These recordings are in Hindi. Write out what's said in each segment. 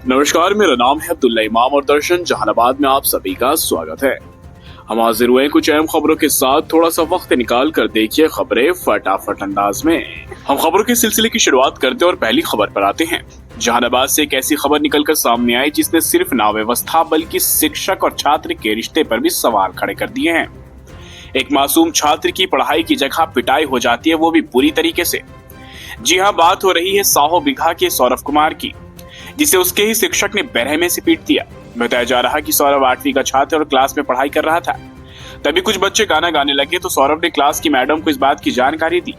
नमस्कार, मेरा नाम है अब्दुल्ला इमाम और दर्शन जहानाबाद में आप सभी का स्वागत है। हम हाजिर हुए कुछ अहम खबरों के साथ। थोड़ा सा वक्त निकाल कर देखिए खबरें फटाफट अंदाज में। हम खबरों के सिलसिले की शुरुआत करते हैं और पहली खबर पर आते हैं। जहानाबाद से एक ऐसी खबर निकलकर सामने आई जिसने सिर्फ ना व्यवस्था बल्कि शिक्षक और छात्र के रिश्ते पर भी सवाल खड़े कर दिए हैं। एक मासूम छात्र की पढ़ाई की जगह पिटाई हो जाती है, वो भी बुरी तरीके से। जी हाँ, बात हो रही है साहो बिघा के सौरभ कुमार की, जिसे उसके ही शिक्षक ने बेरहमी से पीट दिया। बताया जा रहा कि सौरभ 8वीं का छात्र और क्लास में पढ़ाई कर रहा था। तभी कुछ बच्चे गाना गाने लगे तो सौरभ ने क्लास की मैडम को इस बात की जानकारी दी,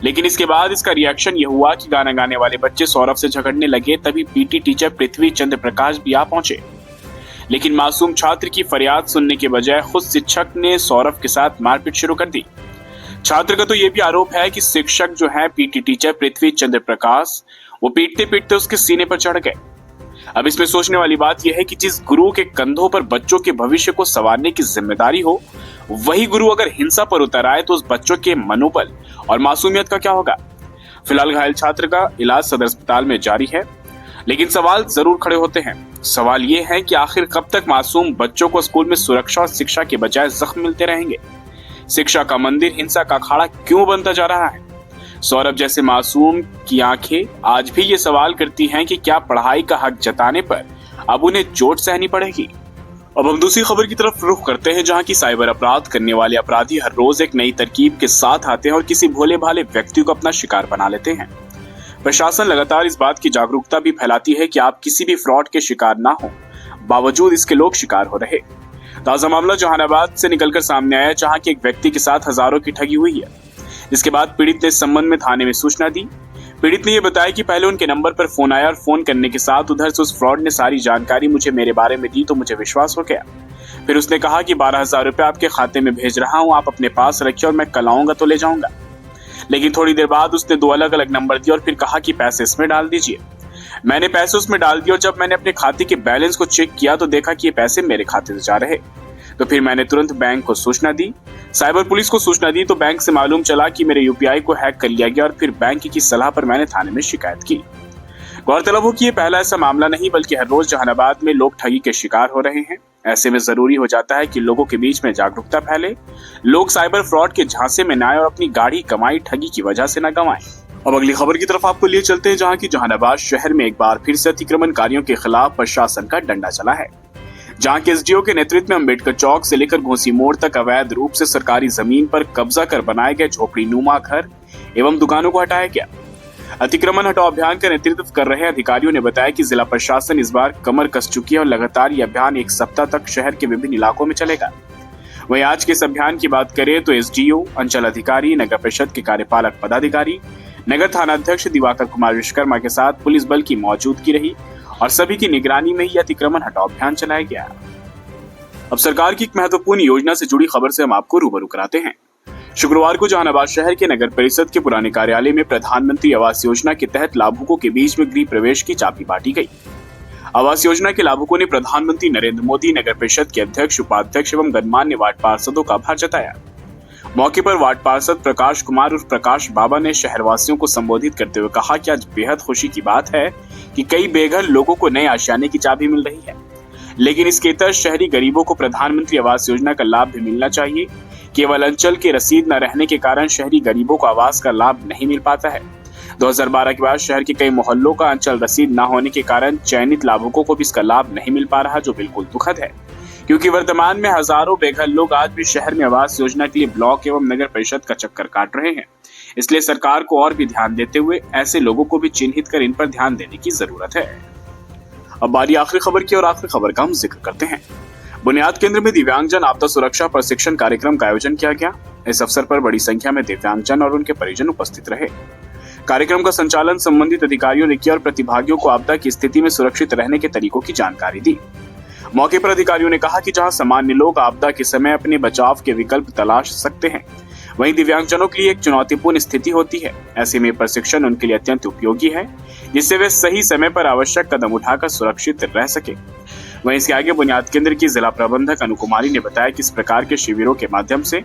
लेकिन इसके बाद इसका रिएक्शन यह हुआ कि गाना गाने वाले बच्चे सौरभ से झगड़ने लगे। तभी पीटी टीचर पृथ्वी चंद्र प्रकाश भी आ पहुंचे, लेकिन मासूम छात्र की फरियाद सुनने के बजाय खुद शिक्षक ने सौरभ के साथ मारपीट शुरू कर दी। छात्र का तो यह भी आरोप है कि शिक्षक जो है पीटी टीचर पृथ्वी चंद्र प्रकाश, वो पीटते पीटते उसके सीने पर चढ़ गए। अब इसमें सोचने वाली बात यह है कि जिस गुरु के कंधों पर बच्चों के भविष्य को संवारने की जिम्मेदारी हो, वही गुरु अगर हिंसा पर उतर आए तो उस बच्चों के मनोबल और मासूमियत का क्या होगा। फिलहाल घायल छात्र का इलाज सदर अस्पताल में जारी है, लेकिन सवाल जरूर खड़े होते हैं। सवाल ये है कि आखिर कब तक मासूम बच्चों को स्कूल में सुरक्षा और शिक्षा के बजाय जख्म मिलते रहेंगे। शिक्षा का मंदिर हिंसा का अखाड़ा क्यों बनता जा रहा है। सौरभ जैसे मासूम की आंखें आज भी ये सवाल करती हैं कि क्या पढ़ाई का हक जताने पर अब उन्हें चोट सहनी पड़ेगी। अब हम दूसरी खबर की तरफ रुख करते हैं, जहां की साइबर अपराध करने वाले अपराधी हर रोज एक नई तरकीब के साथ आते हैं और किसी भोले भाले व्यक्ति को अपना शिकार बना लेते हैं। प्रशासन लगातार इस बात की जागरूकता भी फैलाती है कि आप किसी भी फ्रॉड के शिकार ना हो, बावजूद इसके लोग शिकार हो रहे। ताजा मामला जहानाबाद से निकलकर सामने आया, जहां की एक व्यक्ति के साथ हजारों की ठगी हुई है। इसके बाद पीड़ित ने इस संबंध में थाने में सूचना दी। पीड़ित ने यह बताया कि पहले उनके नंबर पर फोन आया और फोन करने के साथ उधर से उस फ्रॉड ने सारी जानकारी मुझे मेरे बारे में दी तो मुझे विश्वास हो गया। फिर उसने कहा कि 12,000 रुपए आपके खाते में भेज रहा हूं, आप अपने पास रखिए और मैं कल आऊंगा तो ले जाऊंगा। लेकिन थोड़ी देर बाद उसने 2 अलग अलग नंबर दिए और फिर कहा कि पैसे इसमें डाल दीजिए। मैंने पैसे उसमें डाल दिए और जब मैंने अपने खाते के बैलेंस को चेक किया तो देखा कि ये पैसे मेरे खाते से जा रहे। तो फिर मैंने तुरंत बैंक को सूचना दी, साइबर पुलिस को सूचना दी तो बैंक से मालूम चला कि मेरे यूपीआई को हैक कर लिया गया और फिर बैंक की सलाह पर मैंने थाने में शिकायत की। गौरतलब हो कि ये पहला ऐसा मामला नहीं बल्कि हर रोज जहानाबाद में लोग ठगी के शिकार हो रहे हैं। ऐसे में जरूरी हो जाता है कि लोगों के बीच में जागरूकता फैले, लोग साइबर फ्रॉड के झांसे में न आए और अपनी गाढ़ी कमाई ठगी की वजह से न गंवाएं। अब अगली खबर की तरफ आपको लिए चलते हैं, जहां की जहानाबाद शहर में एक बार फिर से अतिक्रमणकारियों के खिलाफ प्रशासन का डंडा चला है। जहां के एसडीओ के नेतृत्व में अम्बेडकर चौक से लेकर घोसी मोड़ तक अवैध रूप से सरकारी जमीन पर कब्जा कर बनाए गए झोपड़ी नुमा घर एवं दुकानों को हटाया गया। अतिक्रमण हटाओ अभियान का नेतृत्व कर रहे अधिकारियों ने बताया कि जिला प्रशासन इस बार कमर कस चुकी है और लगातार ये अभियान 1 सप्ताह तक शहर के विभिन्न इलाकों में चलेगा। वहीं आज के इस अभियान की बात करें तो एसडीओ, अंचल अधिकारी, नगर परिषद के कार्यपालक पदाधिकारी, नगर थाना अध्यक्ष दिवाकर कुमार विश्वकर्मा के साथ पुलिस बल की मौजूदगी रही और सभी की निगरानी में ही अतिक्रमण हटाओ अभियान चलाया गया। अब सरकार की एक महत्वपूर्ण योजना से जुड़ी खबर से हम आपको रूबरू कराते हैं। शुक्रवार को जहानाबाद शहर के नगर परिषद के पुराने कार्यालय में प्रधानमंत्री आवास योजना के तहत लाभुकों के बीच में गृह प्रवेश की चाबी बांटी गई। आवास योजना के लाभुकों ने प्रधानमंत्री नरेंद्र मोदी, नगर परिषद के अध्यक्ष, उपाध्यक्ष एवं गणमान्य वार्ड पार्षदों का आभार जताया। मौके पर वार्ड पार्षद प्रकाश कुमार और प्रकाश बाबा ने शहरवासियों को संबोधित करते हुए कहा कि आज बेहद खुशी की बात है कि कई बेघर लोगों को नए आशियाने की चाबी मिल रही है, लेकिन इसके तहत शहरी गरीबों को प्रधानमंत्री आवास योजना का लाभ भी मिलना चाहिए। केवल अंचल के रसीद न रहने के कारण शहरी गरीबों को आवास का लाभ नहीं मिल पाता है। 2012 के बाद शहर के कई मोहल्लों का अंचल रसीद न होने के कारण चयनित लाभुकों को भी इसका लाभ नहीं मिल पा रहा, जो बिल्कुल दुखद है, क्योंकि वर्तमान में हजारों बेघर लोग आज भी शहर में आवास योजना के लिए ब्लॉक एवं नगर परिषद का चक्कर काट रहे हैं। इसलिए सरकार को और भी ध्यान देते हुए ऐसे लोगों को भी चिन्हित कर इन पर ध्यान देने की जरूरत है। अब बारी आखिरी खबर की और आखिरी खबर का हम जिक्र करते हैं। बुनियाद केंद्र में दिव्यांगजन आपदा सुरक्षा प्रशिक्षण कार्यक्रम का आयोजन किया गया। इस अवसर पर बड़ी संख्या में दिव्यांगजन और उनके परिजन उपस्थित रहे। कार्यक्रम का संचालन संबंधित अधिकारियों ने किया और प्रतिभागियों को आपदा की स्थिति में सुरक्षित रहने के तरीकों की जानकारी दी। मौके पर अधिकारियों ने कहा कि जहां सामान्य लोग आपदा के समय अपने बचाव के विकल्प तलाश सकते हैं, वहीं दिव्यांगजनों के लिए एक चुनौतीपूर्ण स्थिति होती है। ऐसे में प्रशिक्षण उनके लिए अत्यंत उपयोगी है, जिससे वे सही समय पर आवश्यक कदम उठाकर सुरक्षित रह सके। वहीं इसके आगे बुनियाद केंद्र की जिला प्रबंधक अनुकुमारी ने बताया कि इस प्रकार के शिविरों के माध्यम से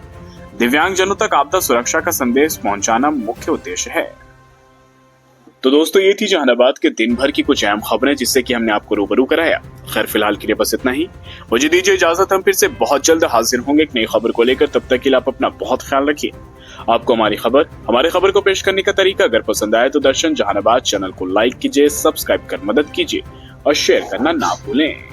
दिव्यांगजनों तक आपदा सुरक्षा का संदेश पहुंचाना मुख्य उद्देश्य है। तो दोस्तों ये थी जहानाबाद के दिन भर की कुछ अहम खबरें जिससे कि हमने आपको रूबरू कराया। खैर फिलहाल के लिए बस इतना ही। मुझे दीजिए इजाजत, हम फिर से बहुत जल्द हाजिर होंगे एक नई खबर को लेकर। तब तक के लिए आप अपना बहुत ख्याल रखिए। आपको हमारे खबर को पेश करने का तरीका अगर पसंद आए तो दर्शन जहानाबाद चैनल को लाइक कीजिए, सब्सक्राइब कर मदद कीजिए और शेयर करना ना भूलें।